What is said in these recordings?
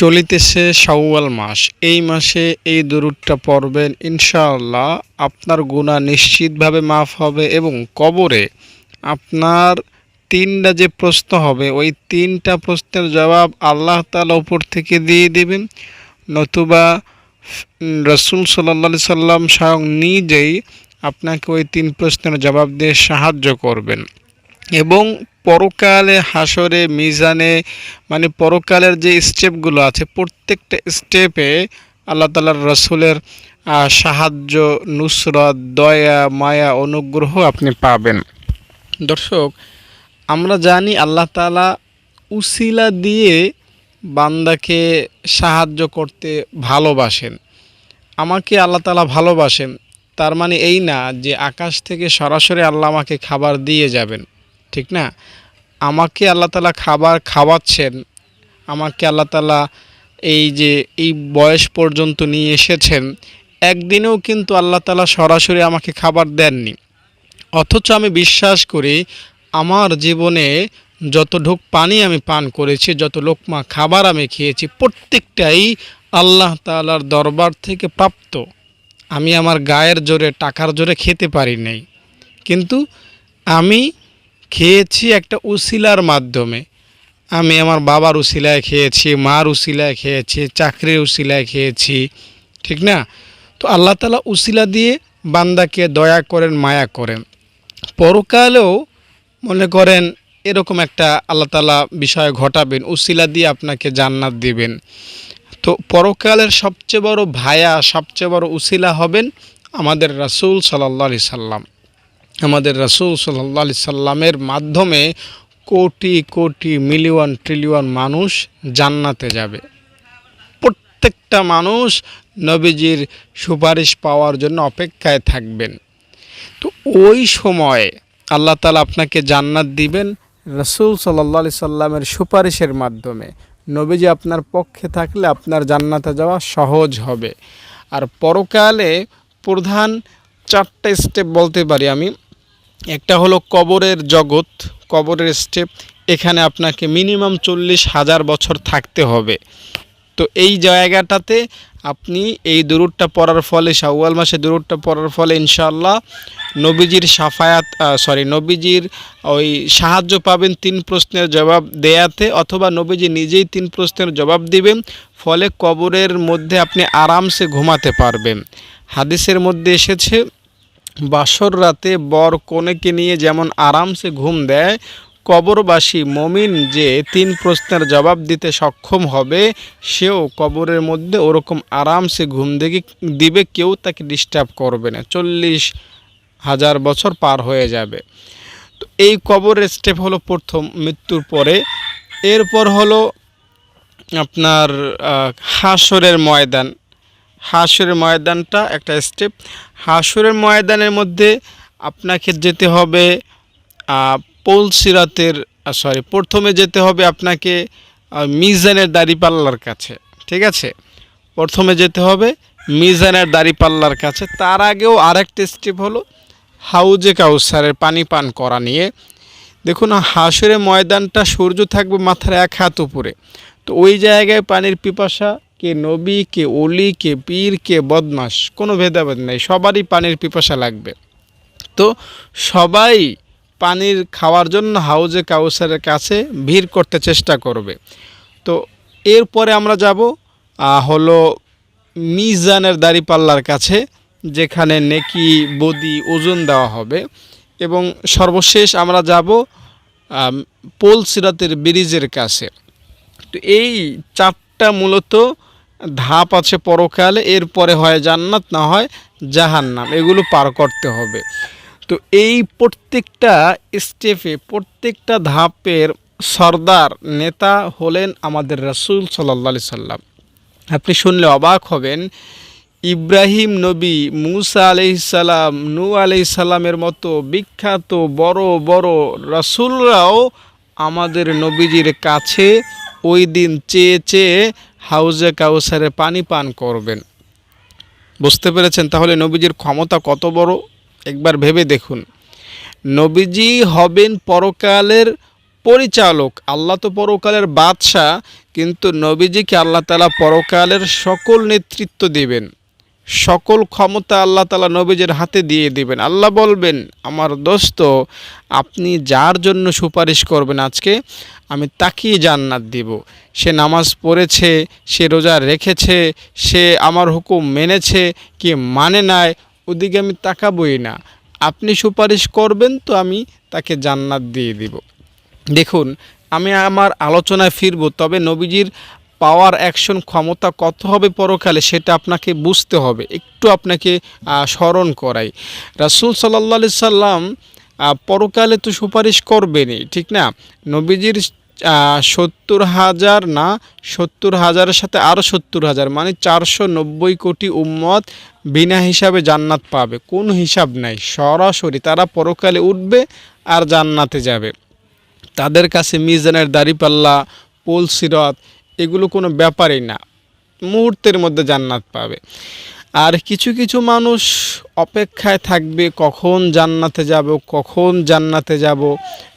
চলিতেছে শাওয়াল মাস। এই মাসে এই দুরূদটা পড়বেন, ইনশাআল্লাহ আপনার গুনাহ নিশ্চিতভাবে মাফ হবে এবং কবরে আপনার তিনটা যে প্রশ্ন হবে ওই তিনটা প্রশ্নের জবাব আল্লাহ তাআলা উপর থেকে দিয়ে দিবেন, নতুবা রাসূল সাল্লাল্লাহু আলাইহি সাল্লাম স্বয়ং নিজেই আপনাকে ওই তিন প্রশ্নের জবাব দিয়ে সাহায্য করবেন। এবং পরকালে হাসরে মিজানে মানে পরকালের যে স্টেপগুলো আছে প্রত্যেকটা স্টেপে আল্লাহ তাআলার রাসূলের সাহায্য, নুসরত, দয়া, মায়া, অনুগ্রহ আপনি পাবেন। দর্শক, আমরা জানি আল্লাহ তাআলা উসিলা দিয়ে বান্দাকে সাহায্য করতে ভালোবাসেন। আমাকে আল্লাহ তাআলা ভালোবাসেন, তার মানে এই না যে আকাশ থেকে সরাসরি আল্লাহ আমাকে খাবার দিয়ে যাবেন, ঠিক না? আমাকে আল্লাহ তাআলা খাবার খাওয়াচ্ছেন, আমাকে আল্লাহ তাআলা এই বয়স পর্যন্ত নিয়ে এসেছেন, একদিনেও কিন্তু আল্লাহ তাআলা সরাসরি আমাকে খাবার দেননি। অথচ আমি বিশ্বাস করি আমার জীবনে যত ঢোক পানি আমি পান করেছি, যত লোকমা খাবার আমি খেয়েছি, প্রত্যেকটাই আল্লাহ তাআলার দরবার থেকে প্রাপ্ত। আমি আমার গায়ের জোরে, টাকার জোরে খেতে পারি নাই, কিন্তু আমি খেয়েছি একটা উসিলার মাধ্যমে। আমি আমার বাবার উসিলায় খেয়েছি, মার উসিলায় খেয়েছি, চাকরির উসিলায় খেয়েছি, ঠিক না? তো আল্লাহ তাআলা উসিলা দিয়ে বান্দাকে দয়া করেন, মায়া করেন। পরকালেও মনে করেন এরকম একটা আল্লাহ তাআলা বিষয় ঘটাবেন, উসিলা দিয়ে আপনাকে জান্নাত দিবেন। তো পরকালের সবচেয়ে বড় ভায়া, সবচেয়ে বড় উসিলা হবেন আমাদের রাসূল সাল্লাল্লাহু আলাইহি সাল্লাম। আমাদের রাসূল সাল্লাল্লাহু আলাইহি সাল্লামের মাধ্যমে কোটি কোটি, মিলিয়ন ট্রিলিয়ন মানুষ জান্নাতে যাবে। প্রত্যেকটা মানুষ নবীজির সুপারিশ পাওয়ার জন্য অপেক্ষায় থাকবেন। তো ওই সময় আল্লাহ তাআলা আপনাকে জান্নাত দিবেন রাসূল সাল্লাল্লাহু আলাইহি সাল্লামের সুপারিশের মাধ্যমে। নবীজি আপনার পক্ষে থাকলে আপনার জান্নাতে যাওয়া সহজ হবে। আর পরকালে প্রধান চারটা স্টেপ বলতে পারি আমি। একটা হলো কবরের জগৎ, কবরের স্টেপ। এখানে আপনাকে মিনিমাম 40,000 বছর থাকতে হবে। তো এই জায়গাটাতে আপনি এই দুরূদটা পড়ার ফলে, শাওয়াল মাসে দুরূদটা পড়ার ফলে ইনশাআল্লাহ নবীজির নবীজির ওই সাহায্য পাবেন তিন প্রশ্নের জবাব দেয়াতে, অথবা নবীজি নিজেই তিন প্রশ্নের জবাব দিবেন। ফলে কবরের মধ্যে আপনি আরামসে ঘুমাতে পারবেন। হাদিসের মধ্যে এসেছে, বাসর রাতে বর কনেকে নিয়ে যেমন আরামসে ঘুম দেয়, কবরবাসী মমিন যে তিন প্রশ্নের জবাব দিতে সক্ষম হবে সেও কবরের মধ্যে ওরকম আরামসে ঘুম দিবে, কেউ তাকে ডিস্টার্ব করবে না। 40,000 বছর পার হয়ে যাবে। তো এই কবরের স্টেপ হলো প্রথম, মৃত্যুর পরে। এরপর হলো আপনার হাসরের ময়দান। হাসরের ময়দানটা একটা স্টেপ। হাসরের ময়দানের মধ্যে আপনাকে যেতে হবে প্রথমে যেতে হবে আপনাকে মিজানের দাঁড়িপাল্লার কাছে, ঠিক আছে? প্রথমে যেতে হবে মিজানের দাঁড়িপাল্লার কাছে। তার আগেও আরেকটা স্টেপ হলো হাউজে কাউসারের পানি পান করা নিয়ে। দেখুন, হাসরের ময়দানটা সূর্য থাকবে মাথার 1 হাত উপরে। তো ওই জায়গায় পানির পিপাসা, কে নবী, কে ওলি, কে পীর, কে বদমাশ, কোনো ভেদাভেদ নেই, সবারই পানির পিপাসা লাগবে। তো সবাই পানির খাওয়ার জন্য হাউজে কাউসারের কাছে ভিড় করতে চেষ্টা করবে। তো এরপরে আমরা যাব হলো মিজানের দাঁড়িপাল্লার কাছে, যেখানে নেকি, বদি, ওজন দেওয়া হবে। এবং সর্বশেষ আমরা যাব পোল সিরাতের ব্রিজের কাছে। তো এই চারটা মূলত ধাপ আছে পরকালে। এরপরে হয় জান্নাত, না হয় জাহান্নাম, এগুলো পার করতে হবে। তো এই প্রত্যেকটা স্টেপে, প্রত্যেকটা ধাপের সর্দার নেতা হলেন আমাদের রাসূল সাল্লাল্লাহু আলাইহি সাল্লাম। আপনি শুনলে অবাক হবেন, ইব্রাহিম নবী, মুসা আলাইহিস সালাম, নূহ আলাইহিস সালামের মতো বিখ্যাত বড় বড় রাসূলরাও আমাদের নবীজির কাছে ওই দিন চেয়ে চেয়ে হাউজে কাউসারে পানি পান করবেন। বুঝতে পেরেছেন তাহলে নবীজির ক্ষমতা কত বড়? একবার ভেবে দেখুন। নবীজি হবেন পরকালের পরিচালক। আল্লাহ তো পরকালের বাদশাহ, কিন্তু নবীজিকে আল্লাহ তাআলা পরকালের সকল নেতৃত্ব দিবেন, সকল ক্ষমতা আল্লাহ তাআলা নবীজির হাতে দিয়ে দিবেন। আল্লাহ বলবেন, আমার দোস্ত আপনি যার জন্য সুপারিশ করবেন আজকে, আমি তাকেই জান্নাত দিব। সে নামাজ পড়েছে, সে রোজা রেখেছে, সে আমার হুকুম মেনেছে কি মানে নাই, ওদিকে আমি তাকাবই না। আপনি সুপারিশ করবেন তো আমি তাকে জান্নাত দিয়ে দিব। দেখুন, আমি আমার আলোচনায় ফিরব, তবে নবীজির পাওয়ার অ্যাকশন ক্ষমতা কত হবে পরকালে সেটা আপনাকে বুঝতে হবে। একটু আপনাকে স্মরণ করাই, রাসূল সাল্লাল্লাহু আলাইহি সাল্লাম পরকালে তো সুপারিশ করবেনই, ঠিক না? নবীজির 70,000 না, 70,000-এর সাথে আরও 70,000, মানে 490 কোটি উম্মত বিনা হিসাবে জান্নাত পাবে, কোনো হিসাব নাই। সরাসরি তারা পরকালে উঠবে আর জান্নাতে যাবে। তাদের কাছে মিজানের দাড়িপাল্লা, পোল সিরাত এগুলো কোনো ব্যাপারই না, মুহূর্তের মধ্যে জান্নাত পাবে। আর কিছু কিছু মানুষ অপেক্ষায় থাকবে কখন জান্নাতে যাব, কখন জান্নাতে যাব।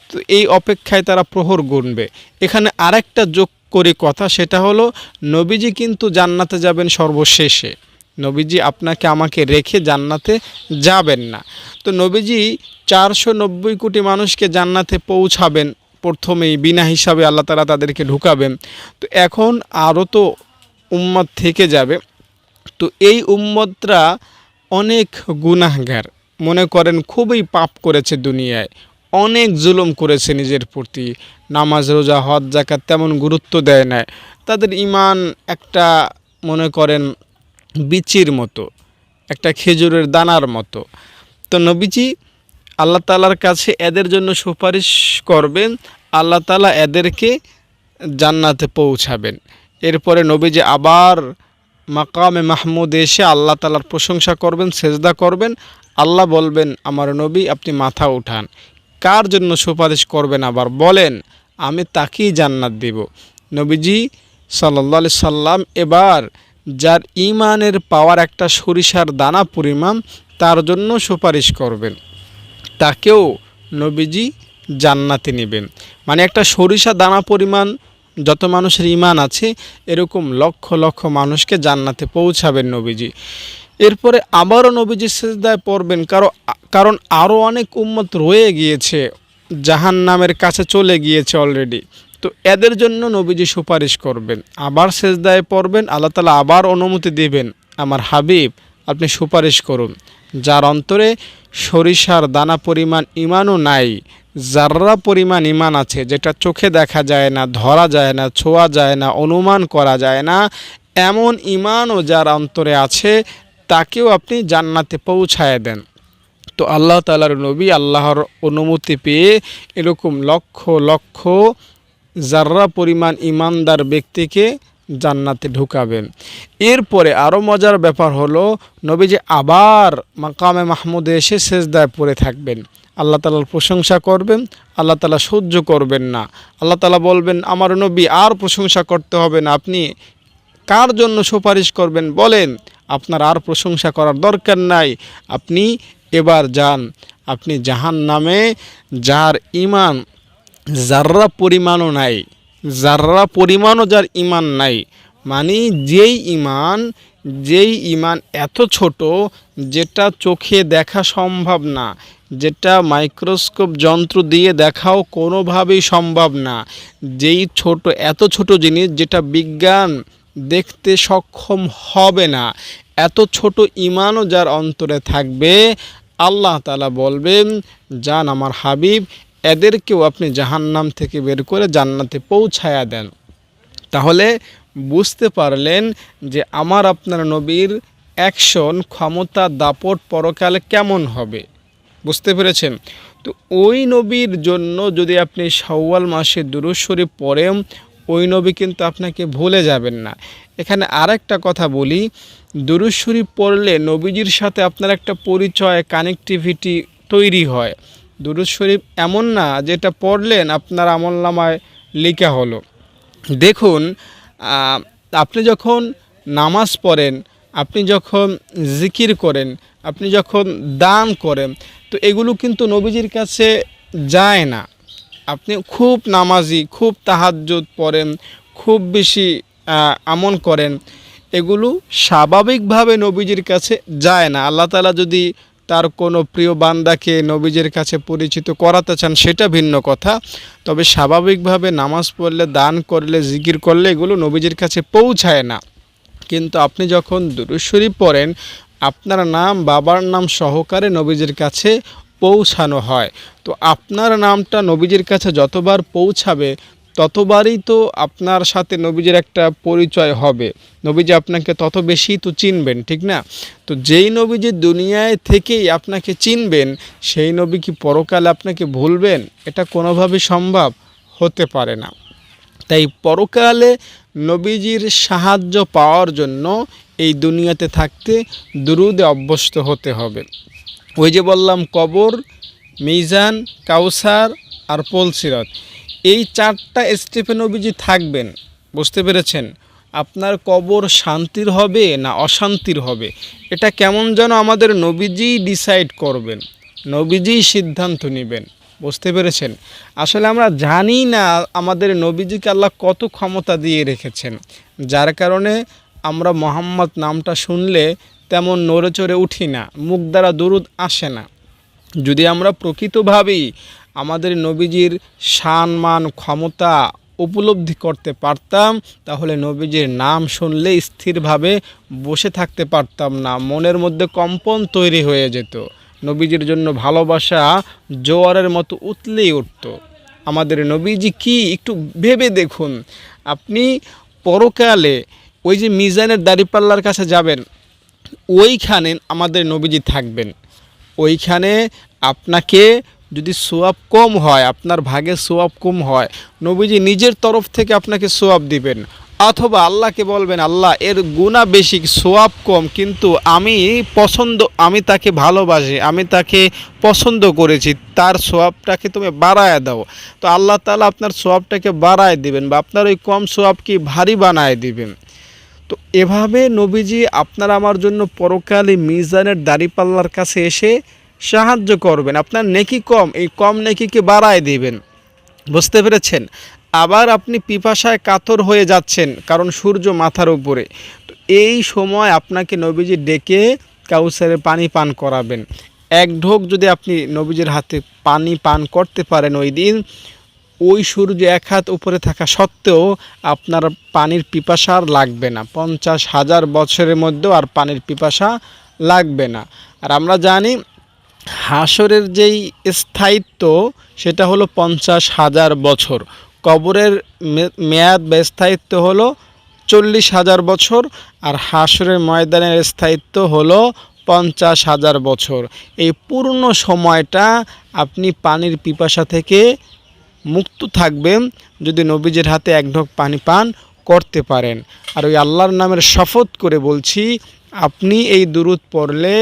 তো এই অপেক্ষায় তারা প্রহর গুনবে। এখানে আরেকটা যোগ করে কথা, সেটা হলো নবীজি কিন্তু জান্নাতে যাবেন সর্বশেষে। নবীজি আপনাকে আমাকে রেখে জান্নাতে যাবেন না। তো নবীজি 490 কোটি মানুষকে জান্নাতে পৌঁছাবেন প্রথমেই, বিনা হিসাবে আল্লাহ তাআলা তাদেরকে ঢুকাবেন। তো এখন আরও তো উম্মত থেকে যাবে। তো এই উম্মতরা অনেক গুনাহগার, মনে করেন খুবই পাপ করেছে দুনিয়ায়, অনেক জুলুম করেছে নিজের প্রতি, নামাজ রোজা হজ যাকাত তেমন গুরুত্ব দেয় না। তাদের ঈমান একটা, মনে করেন বিচির মতো, একটা খেজুরের দানার মতো। তো নবীজি আল্লাহ তাআলার কাছে এদের জন্য সুপারিশ করবেন, আল্লাহ তাআলা এদেরকে জান্নাতে পৌঁছাবেন। এরপরে নবীজি আবার মাকামে মাহমুদ এসে আল্লাহ তাআলার প্রশংসা করবেন, সেজদা করবেন। আল্লাহ বলবেন, আমার নবী আপনি মাথা উঠান। কার জন্য সুপারিশ করবেন আবার বলেন, আমি তাকেই জান্নাত দিব। নবীজি সাল্লাল্লাহু আলাইহি সাল্লাম এবার যার ঈমানের পাওয়ার একটা সরিষার দানা পরিমাণ, তার জন্য সুপারিশ করবেন, তাকেও নবীজি জান্নাতে নেবেন। মানে একটা সরিষা দানা পরিমাণ যত মানুষের ঈমান আছে, এরকম লক্ষ লক্ষ মানুষকে জান্নাতে পৌঁছাবেন নবীজি। এরপরে আবারও নবীজি সিজদায় পড়বেন, কারণ আরও অনেক উম্মত রয়ে গিয়েছে, জাহান্নামের কাছে চলে গিয়েছে অলরেডি। তো এদের জন্য নবীজি সুপারিশ করবেন, আবার সিজদায় পড়বেন, আল্লাহ তাআলা আবার অনুমতি দিবেন, আমার হাবিব আপনি সুপারিশ করুন। যার অন্তরে সরিষার দানা পরিমাণ ঈমানও নাই, যাররা পরিমাণ ঈমান আছে, যেটা চোখে দেখা যায় না, ধরা যায় না, ছোঁয়া যায় না, অনুমান করা যায় না, এমন ঈমানও যার অন্তরে আছে, তাকেও আপনি জান্নাতে পৌঁছায় দেন। তো আল্লাহ তাআলার নবী আল্লাহর অনুমতি পেয়ে এরকম লক্ষ লক্ষ যাররা পরিমাণ ঈমানদার ব্যক্তিকে জান্নাতে ঢুকাবেন। এরপরে আরও মজার ব্যাপার হলো, নবীজি আবার মাকামে মাহমুদে এসে সেজদায় পড়ে থাকবেন, আল্লাহ তাআলার প্রশংসা করবেন। আল্লাহ তাআলা সহ্য করবেন না, আল্লাহ তাআলা বলবেন, আমার নবী আর প্রশংসা করতে হবে না, আপনি কার জন্য সুপারিশ করবেন বলেন, আপনার আর প্রশংসা করার দরকার নাই, আপনি এবার যান, আপনি জাহান্নামে, যার ঈমান যাররা পরিমাণও নাই, যাররা পরিমাণও যার ঈমান নাই, মানে যেই ঈমান এত ছোট, যেটা চোখে দেখা সম্ভব না, যেটা মাইক্রোস্কোপ যন্ত্র দিয়ে দেখাও কোনোভাবেই সম্ভব না, যেই ছোট, এত ছোট জিনিস যেটা বিজ্ঞান দেখতে সক্ষম হবে না, এত ছোট ঈমানও যার অন্তরে থাকবে, আল্লাহ তাআলা বলবেন, যান আমার হাবিব এদেরকেও আপনি জাহান্নাম থেকে বের করে জান্নাতে পৌঁছায়া দেন। তাহলে বুঝতে পারলেন যে আমার আপনার নবীর অ্যাকশন, ক্ষমতা, দাপট পরকালে কেমন হবে, বুঝতে পেরেছেন? তো ওই নবীর জন্য যদি আপনি শাওয়াল মাসে দুরূদ শরীফ পড়েন, ওই নবী কিন্তু আপনাকে ভুলে যাবেন না। এখানে আরেকটা কথা বলি, দুরূদ শরীফ পড়লে নবীজির সাথে আপনার একটা পরিচয়, কানেকটিভিটি তৈরি হয়। দুরূদ শরীফ এমন না যেটা পড়লেন আপনার আমলনামায় লেখা হলো। দেখুন, আপনি যখন নামাজ পড়েন, আপনি যখন জিকির করেন, আপনি যখন দান করেন, তো এগুলো কিন্তু নবীজির কাছে যায় না। আপনি খুব নামাজি, খুব তাহাজ্জুদ পড়েন, খুব বেশি আমল করেন, এগুলো স্বাভাবিকভাবে নবীজির কাছে যায় না। আল্লাহ তাআলা যদি তার কোনো প্রিয় বান্দাকে নবীজির কাছে পরিচিত করাতে চান সেটা ভিন্ন কথা, তবে স্বাভাবিকভাবে নামাজ পড়লে, দান করলে, জিকির করলে এগুলো নবীজির কাছে পৌঁছায় না। কিন্তু আপনি যখন দুরূদ শরীফ পড়েন, আপনার নাম, বাবার নাম সহকারে নবীজির কাছে পৌঁছানো হয়। তো আপনার নামটা নবীজির কাছে যতবার পৌঁছাবে ততবারই তো আপনার সাথে নবীজির একটা পরিচয় হবে, নবীজি আপনাকে তত বেশি তো চিনবেন, ঠিক না? তো যেই নবীজি দুনিয়ায় থেকেই আপনাকে চিনবেন, সেই নবী কি পরকালে আপনাকে ভুলবেন? এটা কোনোভাবেই সম্ভব হতে পারে না। তাই পরকালে নবীজির সাহায্য পাওয়ার জন্য এই দুনিয়াতে থাকতে দুরুদে অভ্যস্ত হতে হবে। ওই যে বললাম, কবর, মিজান, কাউসার আর পুলসিরাত, এই 4টা স্টেপে নবীজি থাকবেন। বুঝতে পেরেছেন? আপনার কবর শান্তির হবে না অশান্তির হবে, এটা কেমন যেন আমাদের নবীজি ডিসাইড করবেন, নবীজিই সিদ্ধান্ত নেবেন। বুঝতে পেরেছেন? আসলে আমরা জানি না আমাদের নবীজিকে আল্লাহ কত ক্ষমতা দিয়ে রেখেছেন, যার কারণে আমরা মোহাম্মদ নামটা শুনলে তেমন নড়ে চড়ে উঠি না, মুখ দ্বারা দুরুদ আসে না। যদি আমরা প্রকৃতভাবেই আমাদের নবীজির শান, মান, ক্ষমতা উপলব্ধি করতে পারতাম, তাহলে নবীজির নাম শুনলে স্থিরভাবে বসে থাকতে পারতাম না, মনের মধ্যে কম্পন তৈরি হয়ে যেত, নবীজির জন্য ভালোবাসা জোয়ারের মতো উতলেই উঠত। আমাদের নবীজি কি একটু ভেবে দেখুন, আপনি পরকালে ওই যে মিজানের দাঁড়িপাল্লার কাছে যাবেন, ওইখানে আমাদের নবীজি থাকবেন। ওইখানে আপনাকে যদি সোয়াব কম হয়, আপনার ভাগে সোয়াব কম হয়, নবীজি নিজের তরফ থেকে আপনাকে সোয়াব দিবেন, অথবা আল্লাহকে বলবেন, আল্লাহ এর গুনাহ বেশি, সোয়াব কম, কিন্তু আমি তাকে ভালোবাসি, আমি তাকে পছন্দ করেছি, তার সোয়াবটাকে তুমি বাড়ায় দাও। তো আল্লাহ তাআলা আপনার সোয়াবটাকে বাড়ায় দিবেন, বা আপনার ওই কম সোয়াবকে ভারী বানায় দিবেন। তো এভাবে নবীজি আপনার আমার জন্য পরকালে মিজানের দাঁড়িপাল্লার কাছে এসে সাহায্য করবেন। আপনার নেকি কম, এই কম নেকিকে বাড়ায় দিবেন। বুঝতে পেরেছেন? আবার আপনি পিপাসায় কাতর হয়ে যাচ্ছেন, কারণ সূর্য মাথার উপরে, তো এই সময় আপনাকে নবীজি ডেকে কাউসারের পানি পান করাবেন। এক ঢোক যদি আপনি নবীজির হাতে পানি পান করতে পারেন ওই দিন, ওই সূর্য এক হাত উপরে থাকা সত্ত্বেও আপনার পানির পিপাসা আর লাগবে না, 50,000 বছরের মধ্যেও আর পানির পিপাসা লাগবে না। আর আমরা জানি হাসরের যেই স্থায়িত্ব সেটা হলো 50,000 বছর, কবরের মেয়াদ বা স্থায়িত্ব হলো 40,000 বছর, আর হাসরের ময়দানের স্থায়িত্ব হলো 50,000 বছর। এই পূর্ণ সময়টা আপনি পানির পিপাসা থেকে মুক্ত থাকবেন যদি নবীজির হাতে এক ঢোক পানি পান করতে পারেন। আর ওই আল্লাহর নামের শপথ করে বলছি, আপনি এই দুরূদ পড়লে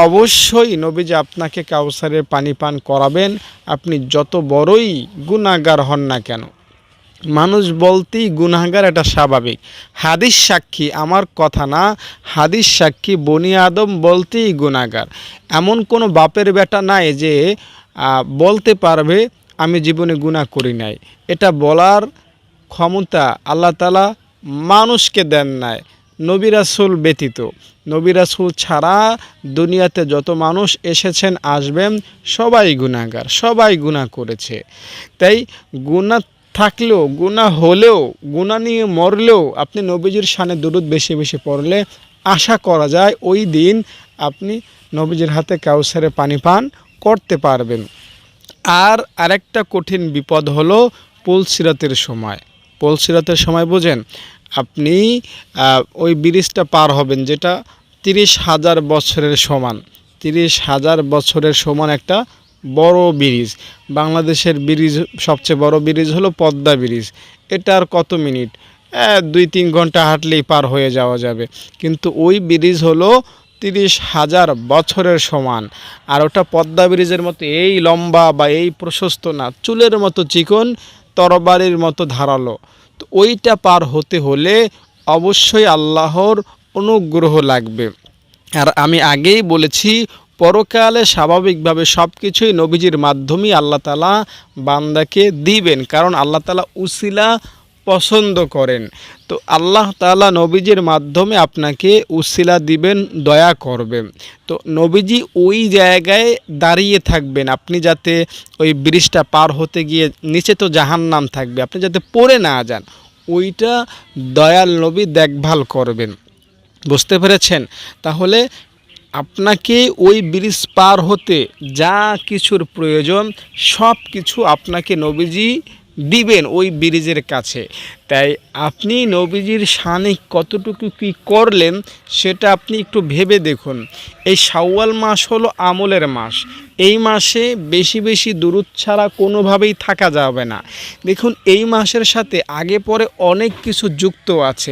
অবশ্যই নবীজি আপনাকে কাউসারের পানি পান করাবেন, আপনি যত বড়ই গুনাহগার হন না কেন। মানুষ বলতেই গুনাহগার, এটা স্বাভাবিক। হাদিস সাক্ষী, আমার কথা না, হাদিস সাক্ষী বনি আদম বলতেই গুনাহগার। এমন কোনো বাপের বেটা নাই যে বলতে পারবে আমি জীবনে গুনাহ করি নাই। এটা বলার ক্ষমতা আল্লাহ তাআলা মানুষকে দেন নাই, নবী রাসূল ব্যতীত। নবী রাসূল ছাড়া দুনিয়াতে যত মানুষ এসেছেন, আসবেন, সবাই গুনাহগার, সবাই গুনাহ করেছে। তাই গুনাহ থাকলেও, গুনাহ হলেও, গুনাহ নিয়ে মরলেও আপনি নবীজির শানে দুরূদ বেশি বেশি পড়লে আশা করা যায় ওই দিন আপনি নবীজির হাতে কাউসারে পানি পান করতে পারবেন। আর আরেকটা কঠিন বিপদ হলো পুলসিরাতের সময়। পুলসিরাতের সময় বোঝেন, আপনি ওই ব্রিজটা পার হবেন যেটা 30,000 বছরের সমান, 30,000 বছরের সমান একটা বড় ব্রিজ। বাংলাদেশের ব্রিজ, সবচেয়ে বড় ব্রিজ হলো পদ্মা ব্রিজ। এটা আর কত মিনিট, 2-3 ঘন্টা হাঁটলেই পার হয়ে যাওয়া যাবে। কিন্তু ওই ব্রিজ হলো 30,000 বছরের সমান। আর ওটা পদ্মা ব্রিজের মতো এই লম্বা বা এই প্রশস্ত না, চুলের মতো চিকন, তরবারির মতো ধারালো। তো ওইটা পার হতে হলে অবশ্যই আল্লাহর অনুগ্রহ লাগবে। আর আমি আগেই বলেছি, পরকালে স্বাভাবিকভাবে সব কিছুই নবীজির মাধ্যমেই আল্লাহ তাআলা বান্দাকে দিবেন, কারণ আল্লাহ তাআলা উসিলা পছন্দ করেন। তো আল্লাহ তাআলা নবীজির মাধ্যমে আপনাকে উসিলা দিবেন, দয়া করবেন। তো নবীজি ওই জায়গায় দাঁড়িয়ে থাকবেন, আপনি যাতে ওই ব্রিজটা পার হতে গিয়ে নিচে তো জাহান্নাম থাকবে, আপনি যাতে পড়ে না যান, ওইটা দয়াল নবী দেখভাল করবেন। বুঝতে পেরেছেন? তাহলে আপনাকে ওই ব্রিজ পার হতে যা কিছুর প্রয়োজন সব কিছু আপনাকে নবীজি দিবেন ওই ব্রিজের কাছে। তাই আপনি নবীজির শানে কতটুকু কী করলেন সেটা আপনি একটু ভেবে দেখুন। এই শাওয়াল মাস হলো আমলের মাস। এই মাসে বেশি বেশি দুরূদ ছাড়া কোনোভাবেই থাকা যাবে না। দেখুন, এই মাসের সাথে আগে পরে অনেক কিছু যুক্ত আছে।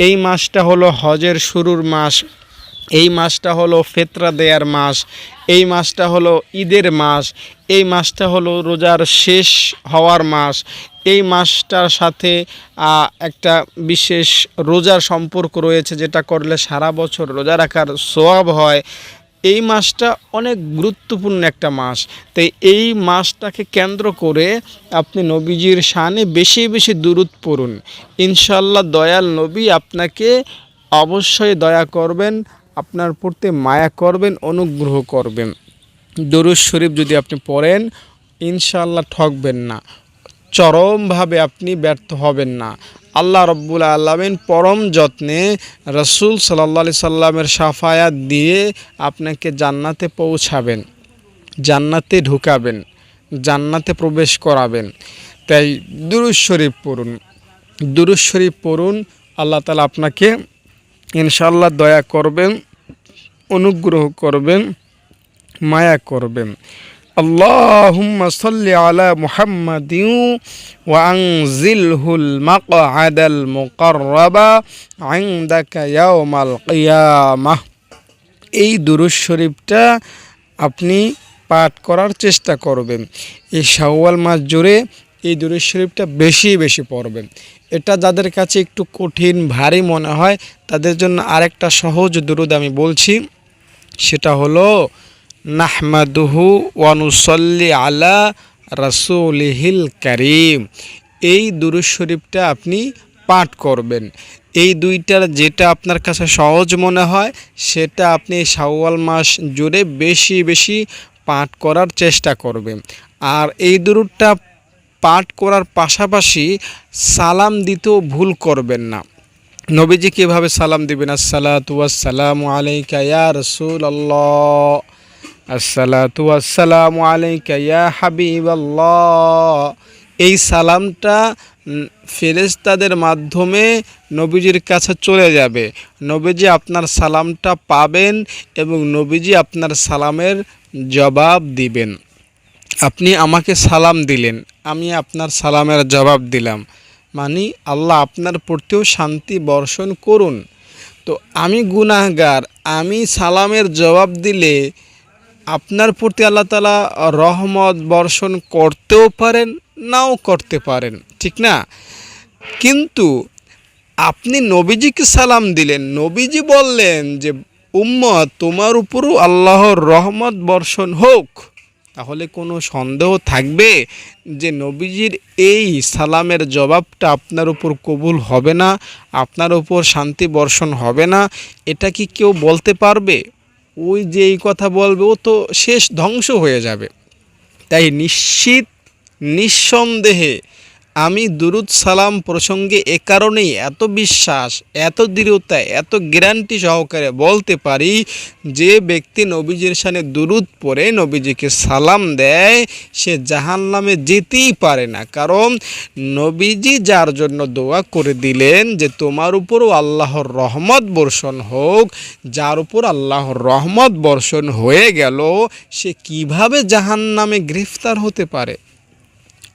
এই মাসটা হলো হজের শুরুর মাস, এই মাসটা হলো ফিতরা দেয়ার মাস, এই মাসটা হলো ঈদের মাস, এই মাসটা হলো রোজার শেষ হওয়ার মাস, এই মাসটার সাথে একটা বিশেষ রোজার সম্পর্ক রয়েছে, যেটা করলে সারা বছর রোজা রাখার সওয়াব হয়। এই মাসটা অনেক গুরুত্বপূর্ণ একটা মাস। তাই এই মাসটাকে কেন্দ্র করে আপনি নবীজির শানে বেশি বেশি দুরূদ পড়ুন। ইনশাআল্লাহ দয়াল নবী আপনাকে অবশ্যই দয়া করবেন, আপনার প্রতি মায়া করবেন, অনুগ্রহ করবেন। দরুদ শরীফ যদি আপনি পড়েন, ইনশাআল্লাহ ঠকবেন না, চরমভাবে আপনি ব্যর্থ হবেন না। আল্লাহ রব্বুল আলামিন পরম যত্নে রাসূল সাল্লাল্লাহু আলাইহি সাল্লামের শাফায়াত দিয়ে আপনাকে জান্নাতে পৌঁছাবেন, জান্নাতে ঢুকাবেন, জান্নাতে প্রবেশ করাবেন। তাই দুরূদ শরীফ পড়ুন, দুরূদ শরীফ পড়ুন। আল্লাহ তাআলা আপনাকে ইনশাআল্লাহ দয়া করবেন, অনুগ্রহ করবেন, মায়া করবেন। আল্লাহুম্মা সাল্লি আলা মুহাম্মাদিন ওয়া আনজিলহুল মাকআদাল মুকাররাবা ইনদাকা ইয়াউমাল কিয়ামাহ। এই দুরূদ শরীফটা আপনি পাঠ করার চেষ্টা করবেন। এই শাওয়াল মাস জুড়ে এই দুরূদ শরীফটা বেশি বেশি পড়বেন। এটা যাদের কাছে একটু কঠিন ভারী মনে হয় তাদের জন্য আরেকটা সহজ দুরূদ আমি বলছি, সেটা হলো নাহমাদুহু ওয়া নুসাল্লি আলা রাসূলিহিল কারীম। এই দুরূদ শরীফটা আপনি পাঠ করবেন। এই দুইটার যেটা আপনার কাছে সহজ মনে হয় সেটা আপনি শাওয়াল মাস জুড়ে বেশি বেশি পাঠ করার চেষ্টা করবেন। আর এই দুরূদটা পাঠ করার পাশাপাশি সালাম দিতেও ভুল করবেন না। নবীজি কীভাবে সালাম দিবেন? আসসালাতু ওয়াসসালামু আলাইকা ইয়া রাসূলুল্লাহ, আসসালাতু ওয়াসসালামু আলাইকা ইয়া হাবিবাল্লাহ। এই সালামটা ফেরেশতাদের মাধ্যমে নবীজির কাছে চলে যাবে। নবীজি আপনার সালামটা পাবেন এবং নবীজি আপনার সালামের জবাব দিবেন। আপনি আমাকে সালাম দিলেন, আমি আপনার সালামের জবাব দিলাম, মানে আল্লাহ আপনার প্রতিও শান্তি বর্ষণ করুন। তো আমি গুনাহগার, আমি সালামের জবাব দিলে আপনার প্রতি আল্লাহ তাআলা রহমত বর্ষণ করতেও পারেন, নাও করতে পারেন, ঠিক না? কিন্তু আপনি নবীজিকে সালাম দিলেন, নবীজি বললেন যে উম্মত তোমার উপরও আল্লাহর রহমত বর্ষণ হোক, তাহলে কোনো সন্দেহ থাকবে যে নবীজির এই সালামের জবাবটা আপনার উপর কবুল হবে না, আপনার উপর শান্তি বর্ষণ হবে না? এটা কি কেউ বলতে পারবে? ওই যে এই কথা বলবে ও তো শেষ ধ্বংস হয়ে যাবে। তাই নিশ্চিত নিঃসন্দেহে আমি দুরূদ সালাম প্রসঙ্গে এ কারণেই এত বিশ্বাস, এত দৃঢ়তা, এত গ্যারান্টি সহকারে বলতে পারি, যে ব্যক্তি নবীজির শানে দুরূদ পড়ে নবীজিকে সালাম দেয় সে জাহান্নামে যেতেই পারে না। কারণ নবীজি যার জন্য দোয়া করে দিলেন যে তোমার উপরও আল্লাহর রহমত বর্ষণ হোক, যার উপর আল্লাহর রহমত বর্ষণ হয়ে গেল সে কিভাবে জাহান্নামে গ্রেফতার হতে পারে?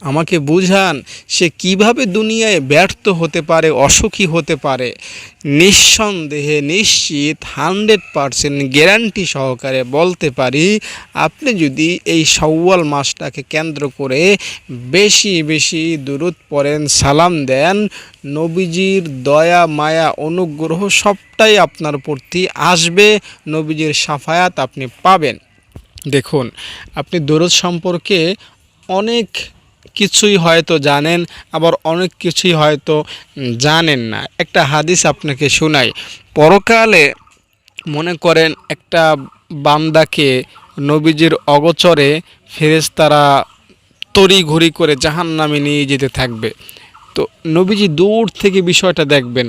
আমাকে বুঝান, সে কিভাবে দুনিয়ায় ব্যর্থ হতে পারে, অসুখী হতে পারে? নিঃসন্দেহে নিশ্চিত 100% গ্যারান্টি সহকারে বলতে পারি, আপনি যদি এই শাওয়াল মাসটাকে কেন্দ্র করে বেশি বেশি দুরূদ পড়েন, সালাম দেন, নবীজির দয়া মায়া অনুগ্রহ সবটাই আপনার প্রতি আসবে, নবীজির শাফায়াত আপনি পাবেন। দেখুন, আপনি দুরূদ সম্পর্কে অনেক কিছুই হয়তো জানেন, আবার অনেক কিছুই হয়তো জানেন না। একটা হাদিস আপনাকে শোনাই। পরকালে মনে করেন একটা বান্দাকে নবীজির অগোচরে ফেরেশতারা তড়িঘড়ি করে জাহান্নামে নিয়ে যেতে থাকবে। তো নবীজি দূর থেকে বিষয়টা দেখবেন,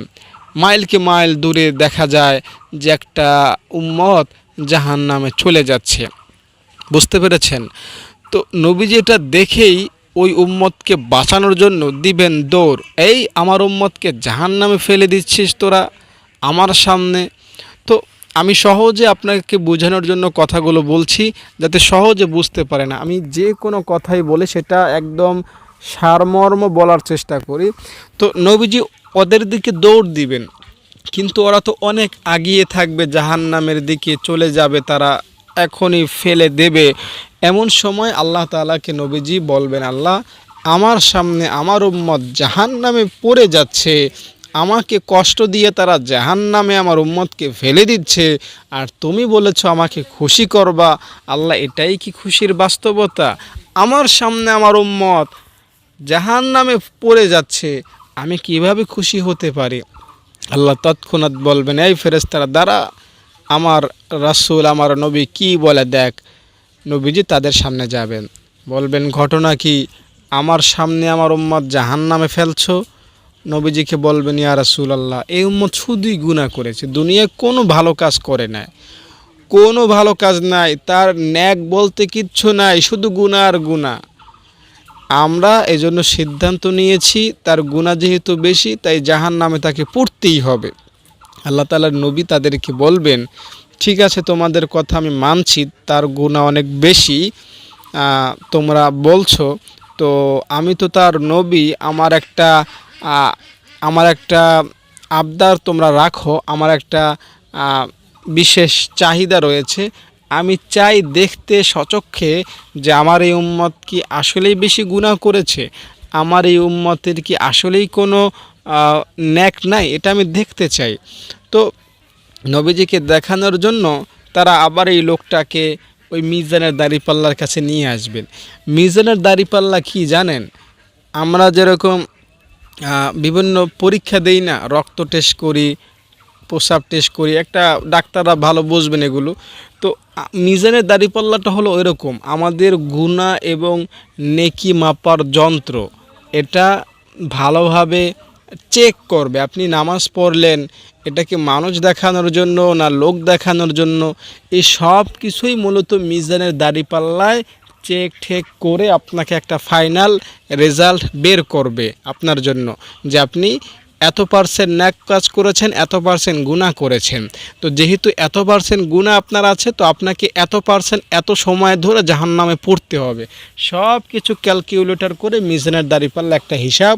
মাইলকে মাইল দূরে দেখা যায় যে একটা উম্মত জাহান্নামে চলে যাচ্ছে। বুঝতে পেরেছেন? তো নবীজি এটা দেখেই ওই উম্মতকে বাঁচানোর জন্য দিবেন দৌড়, এই আমার উম্মতকে জাহান্নামে ফেলে দিচ্ছিস তোরা আমার সামনে। তো আমি সহজে আপনাকে বোঝানোর জন্য কথাগুলো বলছি, যাতে সহজে বুঝতে পারেন। আমি যে কোনো কথাই বলে সেটা একদম সারমর্ম বলার চেষ্টা করি। তো নবীজি ওদের দিকে দৌড় দিবেন, কিন্তু ওরা তো অনেক আগিয়ে থাকবে, জাহান্নামের দিকে চলে যাবে, তারা এখনই ফেলে দেবে। এমন সময় আল্লাহ তাআলাকে নবীজি বলবেন, আল্লাহ, আমার সামনে আমার উম্মত জাহান্নামে পড়ে যাচ্ছে, আমাকে কষ্ট দিয়ে তারা জাহান্নামে আমার উম্মতকে ফেলে দিচ্ছে, আর তুমি বলেছো আমাকে খুশি করবা। আল্লাহ, এটাই কি খুশির বাস্তবতা? আমার সামনে আমার উম্মত জাহান্নামে পড়ে যাচ্ছে, আমি কিভাবে খুশি হতে পারি? আল্লাহ তৎক্ষণাৎ বলবেন, এই ফেরেশতারা দ্বারা আমার রাসূল আমার নবী কি বলে দেখ। নবীজি তাদের সামনে যাবেন, বলবেন, ঘটনা কি? আমার সামনে আমার উম্মত জাহান্নামে ফেলছো? নবীজিকে বলবেন, ইয়া রাসূলুল্লাহ, এই উম্মত শুধুই গুনাহ করেছে, দুনিয়ায় কোনো ভালো কাজ করে নাই, কোনো ভালো কাজ নাই, তার ন্যাক বলতে কিচ্ছু নাই, শুধু গুনাহ আর গুনাহ। আমরা এজন্য সিদ্ধান্ত নিয়েছি তার গুনাহ যেহেতু বেশি, তাই জাহান্নামে তাকে পড়তেই হবে। আল্লাহ তাআলার নবী তাদেরকে বলবেন, ঠিক আছে, তোমাদের কথা আমি মানছি, তার গুনাহ অনেক বেশি তোমরা বলছো, তো আমি তো তার নবী, আমার একটা আবদার তোমরা রাখো, আমার একটা বিশেষ চাহিদা রয়েছে। আমি চাই দেখতে সচক্ষে যে আমার এই উম্মত কি আসলেই বেশি গুনাহ করেছে, আমার এই উম্মতের কি আসলেই কোনো ন্যাক নাই, এটা আমি দেখতে চাই। তো নবীজিকে দেখানোর জন্য তারা আবার এই লোকটাকে ওই মিজানের দাঁড়িপাল্লার কাছে নিয়ে আসবেন। মিজানের দাঁড়িপাল্লা কি জানেন? আমরা যেরকম বিভিন্ন পরীক্ষা দেই না, রক্ত টেস্ট করি, প্রস্রাব টেস্ট করি, একটা ডাক্তাররা ভালো বুঝবেন এগুলো। তো মিজানের দাঁড়িপাল্লাটা হলো ওইরকম, আমাদের গুনাহ এবং নেকি মাপার যন্ত্র। এটা ভালোভাবে চেক করবে। আপনি নামাজ পড়লেন, এটা কি মানুষ দেখানোর জন্য না লোক দেখানোর জন্য, এই সব কিছুই মূলত মিজানের দাঁড়িপাল্লায় চেক ঠেক করে আপনাকে একটা ফাইনাল রেজাল্ট বের করবে আপনার জন্য, যে আপনি এত পার্সেন্ট ন্যাক কাজ করেছেন, এত পার্সেন্ট গুনাহ করেছেন। তো যেহেতু এত পার্সেন্ট গুনাহ আপনার আছে, তো আপনাকে এত পার্সেন্ট এত সময় ধরে জাহান্নামে পড়তে হবে। সব কিছু ক্যালকুলেটর করে মিজানের দাঁড়িপাল্লা একটা হিসাব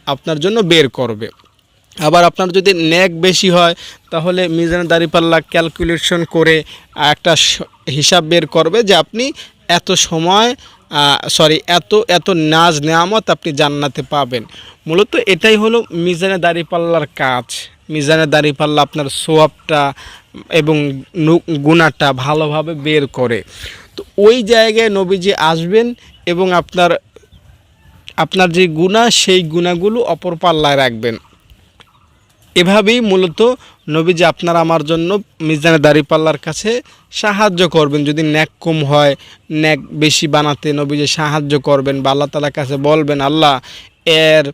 আপনার জন্য বের করবে। আবার আপনার যদি ন্যাক বেশি হয়, তাহলে মিজানের দাঁড়িপাল্লা ক্যালকুলেশন করে একটা হিসাব বের করবে যে আপনি এত সময় এত এত নাজ নেয়ামত আপনি জান্নাতে পাবেন। মূলত এটাই হলো মিজানের দাঁড়িপাল্লার কাজ। মিজানের দাঁড়িপাল্লা আপনার সোয়াবটা এবং গুনাহটা ভালোভাবে বের করে। তো ওই জায়গায় নবীজি আসবেন এবং আপনার যে গুনাহ, সেই গুনাহগুলো অপর পাল্লায় রাখবেন। এভাবেই মূলত নবীজি আপনার আমার জন্য মিজানের দাঁড়িপাল্লার কাছে সাহায্য করবেন। যদি ন্যাক কম হয়, ন্যাক বেশি বানাতে নবীজি সাহায্য করবেন, বা আল্লাহ তাআলার কাছে বলবেন, আল্লাহ, এর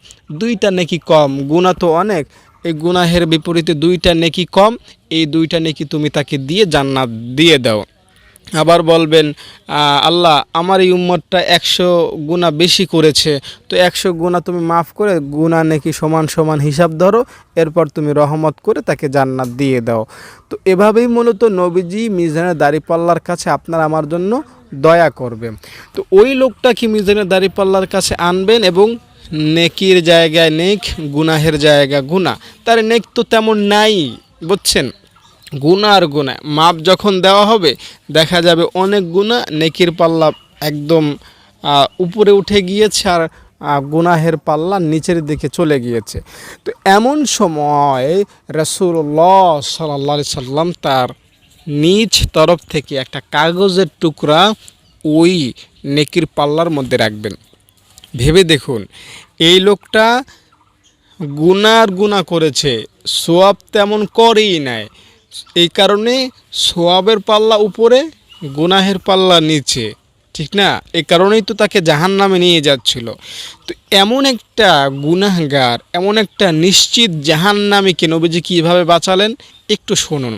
2টা নেকি কম, গুনাহ তো অনেক, এই গুনাহের বিপরীতে 2টা নেকি কম, এই 2টা নেকি তুমি তাকে দিয়ে জান্নাত দিয়ে দাও। আবার বলবেন, আল্লাহ, আমার এই উম্মতটা 100 গুনাহ বেশি করেছে, তো 100 গুনাহ তুমি মাফ করে গুনাহ নেকি সমান সমান হিসাব ধরো, এরপর তুমি রহমত করে তাকে জান্নাত দিয়ে দাও। তো এভাবেই মূলত নবীজি মিজানের দাঁড়িপাল্লার কাছে আপনার আমার জন্য দয়া করবে। তো ওই লোকটা কি মিজানের দাঁড়িপাল্লার কাছে আনবেন এবং নেকির জায়গায় নেক, গুনাহের জায়গা গুনাহ, তার নেক তো তেমন নাই, বুঝছেন? গুনাহ আর গুনাহ মাপ যখন দেওয়া হবে, দেখা যাবে অনেক গুনাহ নেকির পাল্লা একদম উপরে উঠে গিয়েছে, আর গুনাহের পাল্লা নিচের দিকে চলে গিয়েছে। তো এমন সময় রাসূলুল্লাহ সাল্লাল্লাহু আলাইহি সাল্লাম তার নিজ তরফ থেকে একটা কাগজের টুকরা ওই নেকির পাল্লার মধ্যে রাখবেন। ভেবে দেখুন, এই লোকটা গুনাহ করেছে, সওয়াব তেমন করেই নাই। এই কারণে সওয়াবের পাল্লা উপরে, গুনাহের পাল্লা নিচে, ঠিক না? এই কারণেই তো তাকে জাহান্নামে নিয়ে যাচ্ছিল। তো এমন একটা গুনাহগার, এমন একটা নিশ্চিত জাহান্নামীকে নবীজি কীভাবে বাঁচালেন একটু শুনুন।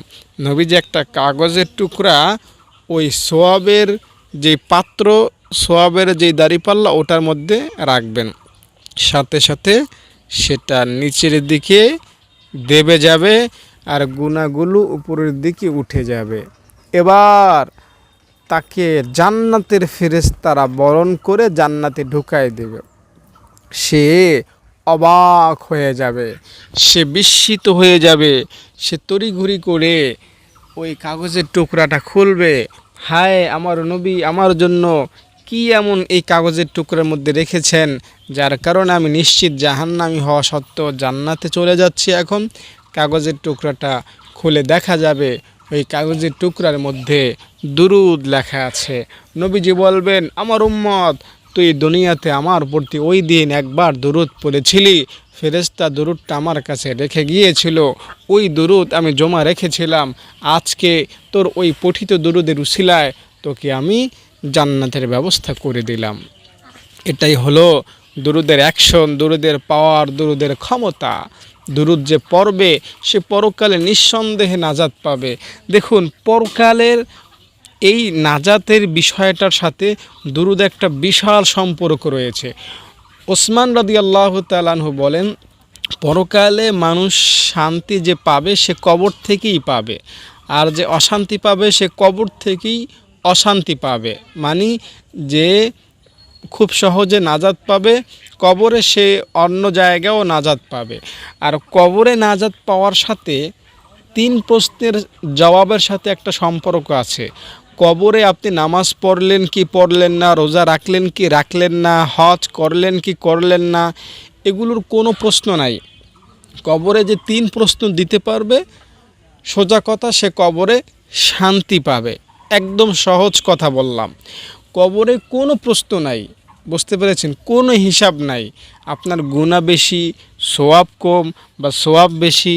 নবীজি একটা কাগজের টুকরা ওই সওয়াবের যে পাত্র, সওয়াবের যে দাড়িপাল্লা ওটার মধ্যে রাখবেন, সাথে সাথে সেটা নিচের দিকে দেবে যাবে আর গুনাহগুলো উপরের দিকে উঠে যাবে। এবার তাকে জান্নাতের ফেরেশতারা বরণ করে জান্নাতে ঢুকায় দেবে। সে অবাক হয়ে যাবে, সে বিস্মিত হয়ে যাবে, সে তড়িঘড়ি করে ওই কাগজের টুকরাটা খুলবে। হায় আমার নবী, আমার জন্য কি এমন এই কাগজের টুকরার মধ্যে রেখেছেন যার কারণে আমি নিশ্চিত জাহান্নামী হওয়া সত্ত্বেও জান্নাতে চলে যাচ্ছি। এখন কাগজের টুকরাটা খুলে দেখা যাবে ওই কাগজের টুকরার মধ্যে দুরূদ লেখা আছে। নবীজি বলবেন, আমার উম্মত, তুই দুনিয়াতে আমার প্রতি ওই দিন একবার দুরূদ পড়েছিলি, ফেরেশতা দুরূদটা আমার কাছে রেখে গিয়েছিল, ওই দুরূদ আমি জমা রেখেছিলাম। আজকে তোর ওই পঠিত দুরূদের উসিলায় তোকে আমি জান্নাতের ব্যবস্থা করে দিলাম। এটাই হলো দুরূদের অ্যাকশন, দুরূদের পাওয়ার, দুরূদের ক্ষমতা। দুরূদ যে পড়বে সে পরকালে নিঃসন্দেহে নাজাত পাবে। দেখুন, পরকালের এই নাজাতের বিষয়টার সাথে দুরূদ একটা বিশাল সম্পর্ক রয়েছে। ওসমান রাদিয়াল্লাহু তাআলা আনহু বলেন, পরকালে মানুষ শান্তি যে পাবে সে কবর থেকেই পাবে, আর যে অশান্তি পাবে সে কবর থেকেই অশান্তি পাবে। মানে যে খুব সহজে নাজাত পাবে কবরে, সে অন্য জায়গায়ও নাজাত পাবে। আর কবরে নাজাত পাওয়ার সাথে 3 প্রশ্নের জবাবের সাথে একটা সম্পর্ক আছে। কবরে আপনি নামাজ পড়লেন কি পড়লেন না, রোজা রাখলেন কি রাখলেন না, হজ করলেন কি করলেন না, এগুলোর কোনো প্রশ্ন নাই। কবরে যে 3 প্রশ্ন দিতে পারবে, সোজা কথা, সে কবরে শান্তি পাবে। একদম সহজ কথা বললাম। কবরে কোনো প্রশ্ন নাই, বুঝতে পেরেছেন? কোনো হিসাব নাই। আপনার গুনাহ বেশি, সওয়াব কম, বা সওয়াব বেশি,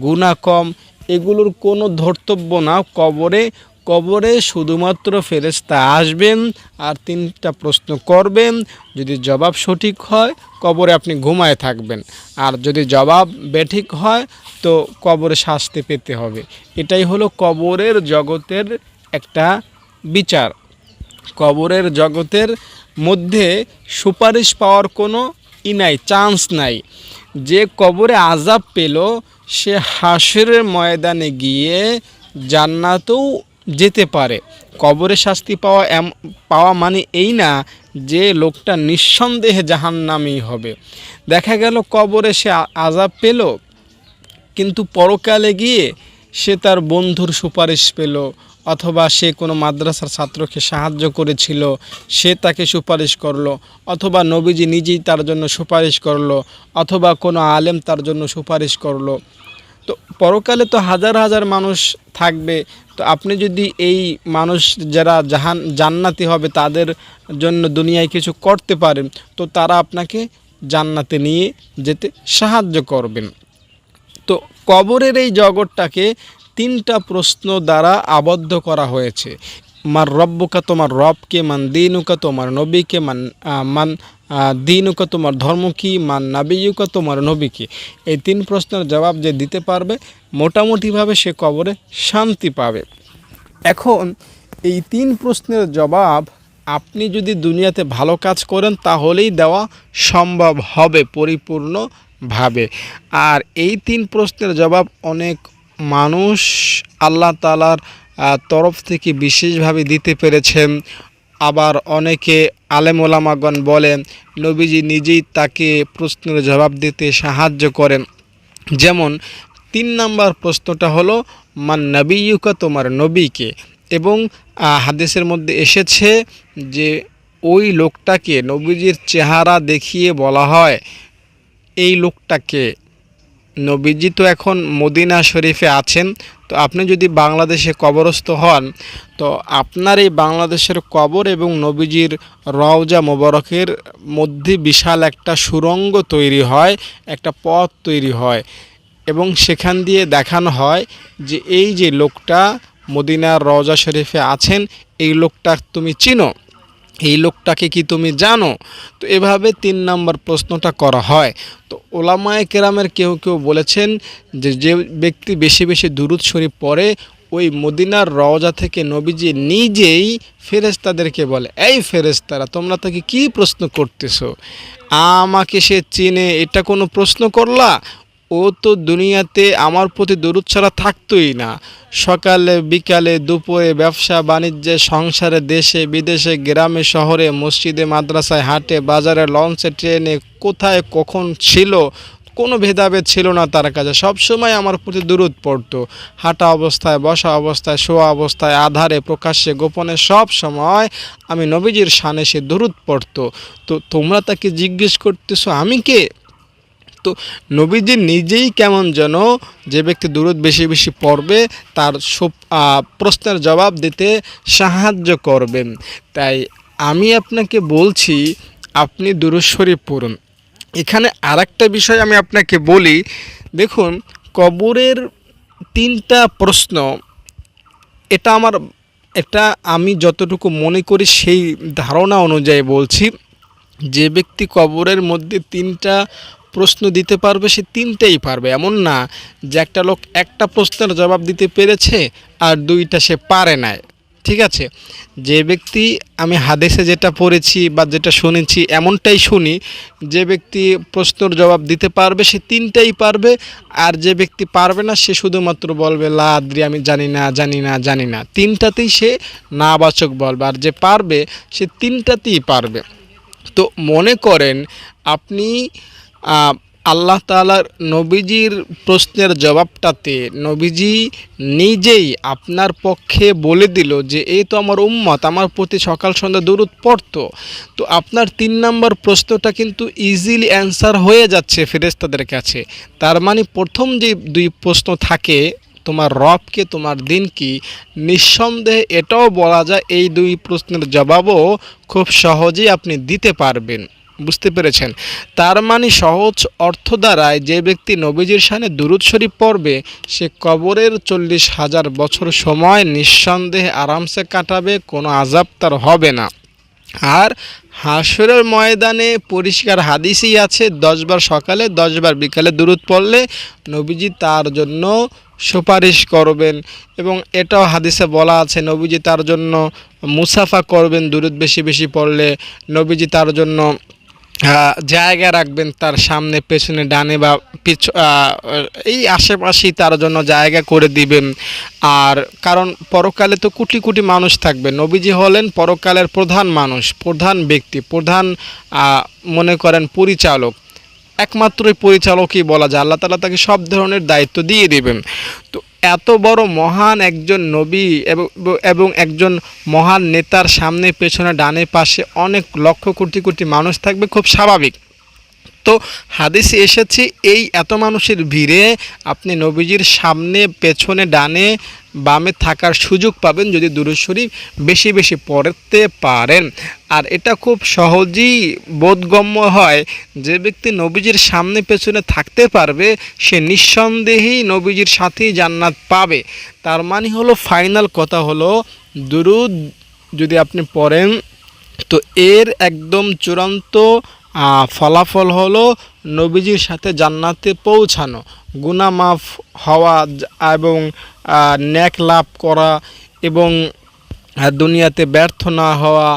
গুনাহ কম, এগুলোর কোনো ধর্তব্য না কবরে। কবরে শুধুমাত্র ফেরেশতা আসবেন আর 3টা প্রশ্ন করবেন। যদি জবাব সঠিক হয় কবরে আপনি ঘুমায় থাকবেন, আর যদি জবাব বেঠিক হয় তো কবরে শাস্তি পেতে হবে। এটাই হলো কবরের জগতের একটা বিচার। কবরের জগতের মধ্যে সুপারিশ পাওয়ার কোনো নাই, চান্স নাই। যে কবরে আযাব পেল সে হাশরের ময়দানে গিয়ে জান্নাতেও যেতে পারে। কবরে শাস্তি পাওয়া মানে এই না যে লোকটা নিঃসন্দেহে জাহান্নামী হবে। দেখা গেল কবরে সে আযাব পেল, কিন্তু পরকালে গিয়ে সে তার বন্ধুর সুপারিশ পেল, অথবা সে কোনো মাদ্রাসার ছাত্রকে সাহায্য করেছিল, সে তাকে সুপারিশ করলো, অথবা নবীজি নিজেই তার জন্য সুপারিশ করলো, অথবা কোনো আলেম তার জন্য সুপারিশ করলো। তো পরকালে তো হাজার হাজার মানুষ থাকবে। তো আপনি যদি এই মানুষ যারা জান্নাতি হবে তাদের জন্য দুনিয়ায় কিছু করতে পারেন, তো তারা আপনাকে জান্নাতে নিয়ে যেতে সাহায্য করবেন। তো কবরের এই জগৎটাকে 3টা প্রশ্ন দ্বারা আবদ্ধ করা হয়েছে। মার রব্বুকা, তোমার রবকে, মান দীনুকা, তোমার নবীকে, মান দীনুকা, তোমার ধর্ম কি, মান নাবিয়ুকা, তোমার নবী কি। এই 3 প্রশ্নের জবাব যে দিতে পারবে মোটামুটিভাবে সে কবরে শান্তি পাবে। এখন এই 3 প্রশ্নের জবাব আপনি যদি দুনিয়াতে ভালো কাজ করেন তাহলেই দেওয়া সম্ভব হবে পরিপূর্ণভাবে। আর এই 3 প্রশ্নের জবাব অনেক মানুষ আল্লাহ তাআলার তরফ থেকে বিশেষভাবে দিতে পেরেছেন। আবার অনেকে আলেম ওলামাগণ বলেন নবীজি নিজেই তাকে প্রশ্নের জবাব দিতে সাহায্য করেন। যেমন 3 নাম্বার প্রশ্নটা হলো মান নাবিয়ুকা, তোমার নবীকে। এবং হাদিসের মধ্যে এসেছে যে ওই লোকটাকে নবীজির চেহারা দেখিয়ে বলা হয়, এই লোকটাকে, নবীজি তো এখন মদিনা শরীফে আছেন, তো আপনি যদি বাংলাদেশে কবরস্থ হন, তো আপনার এই বাংলাদেশের কবর এবং নবীজির রওজা মোবারকের মধ্যে বিশাল একটা সুড়ঙ্গ তৈরি হয়, একটা পথ তৈরি হয়, এবং সেখান দিয়ে দেখানো হয় যে এই যে লোকটা মদিনার রওজা শরীফে আছেন, এই লোকটা তুমি চিনো, এই লোকটাকে কি তুমি জানো? তো এভাবে 3 নম্বর প্রশ্নটা করা হয়। তো ওলামায়ে কেরামের কেউ কেউ বলেছেন যে যে ব্যক্তি বেশি বেশি দুরূদ শরীফ পড়ে, ওই মদিনার রওজা থেকে নবীজি নিজেই ফেরেশতাদেরকে বলে, এই ফেরেশতারা তোমরা তাকে কি প্রশ্ন করতেছো, আমাকে সে চিনে, এটা কোনো প্রশ্ন করলা? ও তো দুনিয়াতে আমার প্রতি দরুদ ছাড়া থাকতোই না। সকালে বিকালে দুপুরে ব্যবসা বাণিজ্যে সংসারে দেশে বিদেশে গ্রামে শহরে মসজিদে মাদ্রাসায় হাটে বাজারে লঞ্চে ট্রেনে কোথায় কখন ছিল, কোনো ভেদাভেদ ছিল না তার কাছে। সবসময় আমার প্রতি দরুদ পড়তো, হাঁটা অবস্থায় বসা অবস্থায় শোয়া অবস্থায় আধারে প্রকাশ্যে গোপনে সব সময় আমি নবীজির শানে সে দরুদ পড়তো। তো তোমরা তাকে জিজ্ঞেস করতেছো আমি কে? তো নবীজি নিজেই কেমন যেন যে ব্যক্তি দুরূদ বেশি বেশি পড়বে তার সব প্রশ্নের জবাব দিতে সাহায্য করবেন। তাই আমি আপনাকে বলছি আপনি দুরূদ শরীফ পড়ুন। এখানে আরেকটা বিষয় আমি আপনাকে বলি, দেখুন কবরের 3টা প্রশ্ন, এটা আমি যতটুকু মনে করি সেই ধারণা অনুযায়ী বলছি। যে ব্যক্তি কবরের মধ্যে 3টা প্রশ্ন দিতে পারবে সে 3টাই পারবে, এমন না যে একটা লোক একটা প্রশ্নের জবাব দিতে পেরেছে আর 2টা সে পারে নাই। ঠিক আছে, যে ব্যক্তি, আমি হাদিসে যেটা পড়েছি বা যেটা শুনেছি এমনটাই শুনি, যে ব্যক্তি প্রশ্নের জবাব দিতে পারবে সে 3টাই পারবে, আর যে ব্যক্তি পারবে না সে শুধুমাত্র বলবে লা আদ্রি, আমি জানি না জানি না জানি না, 3টাতেই সে নাবাচক বলবে। আর যে পারবে সে 3টাতেই পারবে। তো মনে করেন আপনি আল্লাহ তাআলার নবীজির প্রশ্নের জবাবটাতে নবীজি নিজেই আপনার পক্ষে বলে দিল যে এই তো আমার উম্মত আমার প্রতি সকাল সন্ধ্যা দুরূদ পড়তো। তো আপনার 3 নম্বর প্রশ্নটা কিন্তু ইজিলি অ্যান্সার হয়ে যাচ্ছে ফেরেশতাদের কাছে। তার মানে প্রথম যে 2 প্রশ্ন থাকে, তোমার রবকে তোমার দিন কি, নিঃসন্দেহে এটাও বলা যায় এই 2 প্রশ্নের জবাবও খুব সহজেই আপনি দিতে পারবেন। বুঝতে পেরেছেন? তার মানে সহজ অর্থ দ্বারায় যে ব্যক্তি নবীজির শানে দুরূদ শরীফ পড়বে সে কবরের 40,000 বছর সময় নিঃসন্দেহে আরামসে কাটাবে, কোনো আযাব তার হবে না। আর হাসরের ময়দানে পরিষ্কার হাদিসই আছে 10 বার সকালে 10 বার বিকালে দুরূদ পড়লে নবীজি তার জন্য সুপারিশ করবেন, এবং এটাও হাদিসে বলা আছে নবীজি তার জন্য মুসাফা করবেন দুরূদ বেশি বেশি পড়লে, নবীজি তার জন্য জায়গা রাখবেন তার সামনে পেছনে ডানে বা এই আশেপাশেই তার জন্য জায়গা করে দিবেন। আর কারণ পরকালে তো কোটি কোটি মানুষ থাকবে, নবীজি হলেন পরকালের প্রধান মানুষ, প্রধান ব্যক্তি, প্রধান মনে করেন পরিচালক, একমাত্রই পরিচালকই বলা যায়। আল্লাহ তাআলা তাকে সব ধরনের দায়িত্ব দিয়ে দিবেন। তো এত বড় মহান একজন নবী এবং একজন মহান নেতার সামনে পেছনে ডানে পাশে অনেক লক্ষ কোটি কোটি মানুষ থাকবে, খুব স্বাভাবিক। তো হাদিসে এসেছে এই এত মানুষের ভিড়ে আপনি নবীজির সামনে পেছনে ডানে বামে থাকার সুযোগ পাবেন যদি দুরূদ শরীফ বেশি বেশি পড়তে পারেন। আর এটা খুব সহজেই বোধগম্য হয়, যে ব্যক্তি নবীজির সামনে পেছনে থাকতে পারবে সে নিঃসন্দেহেই নবীজির সাথেই জান্নাত পাবে। তার মানে হলো ফাইনাল কথা হলো দুরূদ যদি আপনি পড়েন তো এর একদম চূড়ান্ত ফলাফল হলো নবীজির সাথে জান্নাতে পৌঁছানো, গুনাহ মাফ হওয়া এবং নেক লাভ করা এবং দুনিয়াতে ব্যর্থ না হওয়া,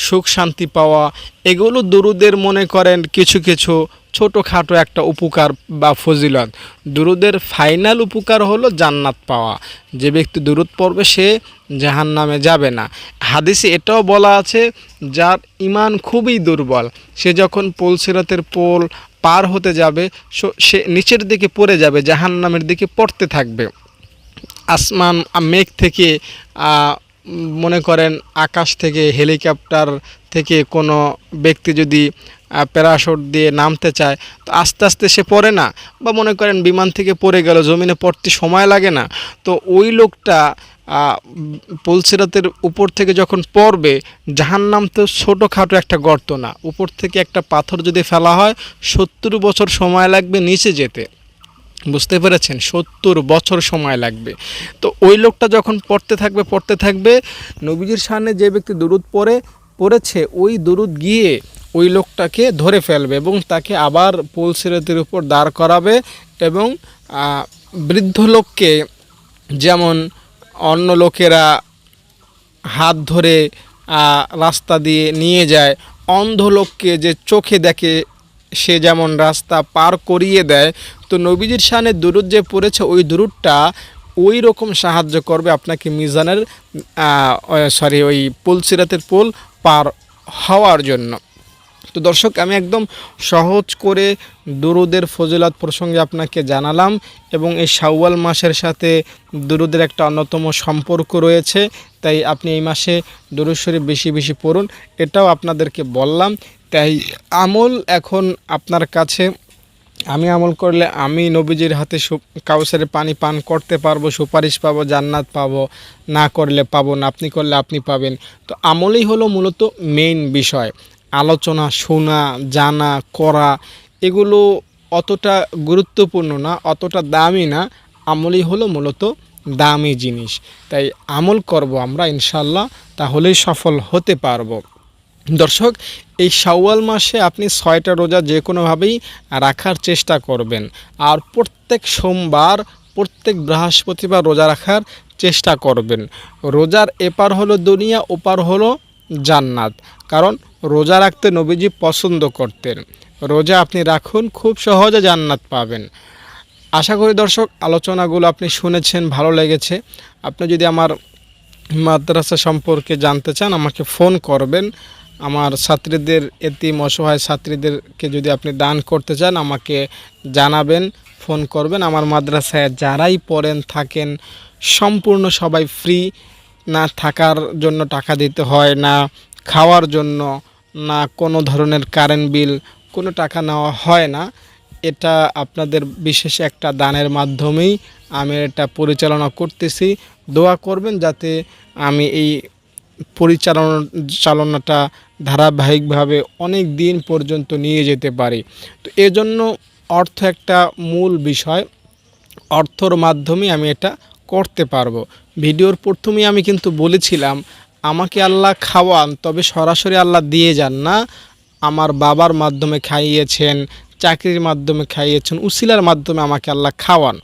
সুখ শান্তি পাওয়া, এগুলো দুরূদের মনে করেন কিছু কিছু ছোটোখাটো একটা উপকার বা ফজিলত। দুরূদের ফাইনাল উপকার হলো জান্নাত পাওয়া। যে ব্যক্তি দুরূদ পড়বে সে জাহান্নামে যাবে না। হাদিসে এটাও বলা আছে যার ঈমান খুবই দুর্বল সে যখন পুলসিরাতের পোল পার হতে যাবে সে নিচের দিকে পড়ে যাবে, জাহান্নামের দিকে পড়তে থাকবে। আসমান মেঘ থেকে মনে করেন আকাশ থেকে হেলিকপ্টার থেকে কোনো ব্যক্তি যদি প্যারাশুট দিয়ে নামতে চায়, তো আস্তে আস্তে সে পড়ে না, বা মনে করেন বিমান থেকে পড়ে গেল, জমিনে পড়তে সময় লাগে না, তো ওই লোকটা পুলসিরাতের উপর থেকে যখন পড়বে, জাহান্নাম তো ছোটোখাটো একটা গর্ত না, উপর থেকে একটা পাথর যদি ফেলা হয় 70 বছর সময় লাগবে নিচে যেতে। বুঝতে পেরেছেন? 70 বছর সময় লাগবে। তো ওই লোকটা যখন পড়তে থাকবে, নবীজির সামনে যে ব্যক্তি দুরূদ পড়েছে ওই দুরূদ গিয়ে ওই লোকটাকে ধরে ফেলবে এবং তাকে আবার পুলসিরাতের উপর দাঁড় করাবে। এবং বৃদ্ধ লোককে যেমন অন্য লোকেরা হাত ধরে রাস্তা দিয়ে নিয়ে যায়, অন্ধ লোককে যে চোখে দেখে সে যেমন রাস্তা পার করিয়ে দেয়, তো নবীজির শানে দুরূদ যে পড়েছে ওই দুরূদটা ওই রকম সাহায্য করবে আপনাকে মিজানের ওই পুলসিরাতের পুল পার হওয়ার জন্য। তো দর্শক, আমি একদম সহজ করে দুরূদের ফজিলত প্রসঙ্গে আপনাকে জানালাম, এবং এই শাওয়াল মাসের সাথে দুরূদের একটা অন্যতম সম্পর্ক রয়েছে, তাই আপনি এই মাসে দুরূদ শরীফ বেশি বেশি পড়ুন, এটাও আপনাদেরকে বললাম। তাই আমল এখন আপনার কাছে, আমি আমল করলে আমি নবীজির হাতে কাউসারের পানি পান করতে পারবো, সুপারিশ পাবো, জান্নাত পাবো, না করলে পাবো না, আপনি করলে আপনি পাবেন। তো আমলই হলো মূলত মেইন বিষয়। আলোচনা শোনা, জানা, করা এগুলো অতটা গুরুত্বপূর্ণ না, অতটা দামি না, আমলই হলো মূলত দামি জিনিস। তাই আমল করব আমরা ইনশাল্লাহ, তাহলেই সফল হতে পারবো। দর্শক, এই শাওয়াল মাসে আপনি 6টা রোজা যে কোনোভাবেই রাখার চেষ্টা করবেন, আর প্রত্যেক সোমবার, প্রত্যেক বৃহস্পতিবার রোজা রাখার চেষ্টা করবেন। রোজার এপার হলো দুনিয়া, ওপার হলো জান্নাত, কারণ রোজা রাখতে নবীজি পছন্দ করতেন। রোজা আপনি রাখুন, খুব সহজে জান্নাত পাবেন। আশা করি দর্শক আলোচনাগুলো আপনি শুনেছেন, ভালো লেগেছে। আপনি যদি আমার মাদ্রাসা সম্পর্কে জানতে চান আমাকে ফোন করবেন। আমার ছাত্রীদের, এতিম অসহায় ছাত্রীদেরকে যদি আপনি দান করতে চান আমাকে জানাবেন, ফোন করবেন। আমার মাদ্রাসায় যারাই পড়েন থাকেন সম্পূর্ণ সবাই ফ্রি, না থাকার জন্য টাকা দিতে হয়, না খাওয়ার জন্য, না কোনো ধরনের কারেন্ট বিল, কোনো টাকা নেওয়া হয় না। এটা আপনাদের বিশেষ একটা দানের মাধ্যমেই আমি এটা পরিচালনা করতেছি। দোয়া করবেন যাতে আমি এই চালনাটা ধারাবাহিকভাবে অনেক দিন পর্যন্ত নিয়ে যেতে পারি। তো এজন্য অর্থ একটা মূল বিষয়, অর্থর মাধ্যমে আমি এটা করতে পারবো। ভিডিওর প্রথমেই আমি কিন্তু বলেছিলাম আমাকে আল্লাহ খাওয়ান, তবে সরাসরি আল্লাহ দিয়ে যান না। আমার বাবার মাধ্যমে খাইয়েছেন, চাকরির মাধ্যমে খাইয়েছেন, উসিলার মাধ্যমে আমাকে আল্লাহ খাওয়ান।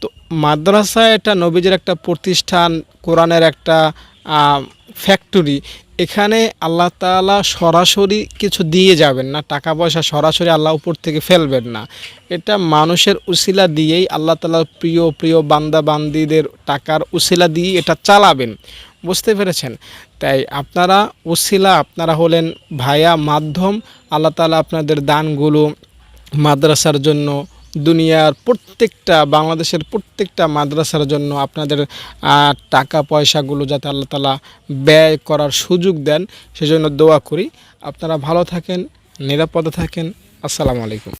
তো মাদ্রাসা এটা নবীজির একটা প্রতিষ্ঠান, কোরআনের একটা ফ্যাক্টরি। এখানে আল্লাহ তাআলা সরাসরি কিছু দিয়ে যাবেন না, টাকা পয়সা সরাসরি আল্লাহ উপর থেকে ফেলবেন না। এটা মানুষের উসিলা দিয়েই, আল্লাহ তাআলার প্রিয় প্রিয় বান্দা বান্দিদের টাকার উসিলা দিয়ে এটা চালাবেন। বুঝতে পেরেছেন? তাই আপনারা উসিলা, আপনারা হলেন ভায়া, মাধ্যম। আল্লাহ তাআলা আপনাদের দানগুলো মাদ্রাসার জন্য, দুনিয়ার প্রত্যেকটা, বাংলাদেশের প্রত্যেকটা মাদ্রাসার জন্য আপনাদের টাকা পয়সাগুলো যাতে আল্লাহ তাআলা ব্যয় করার সুযোগ দেন, সেজন্য দোয়া করি। আপনারা ভালো থাকেন, নিরাপদে থাকেন। আসসালামু আলাইকুম।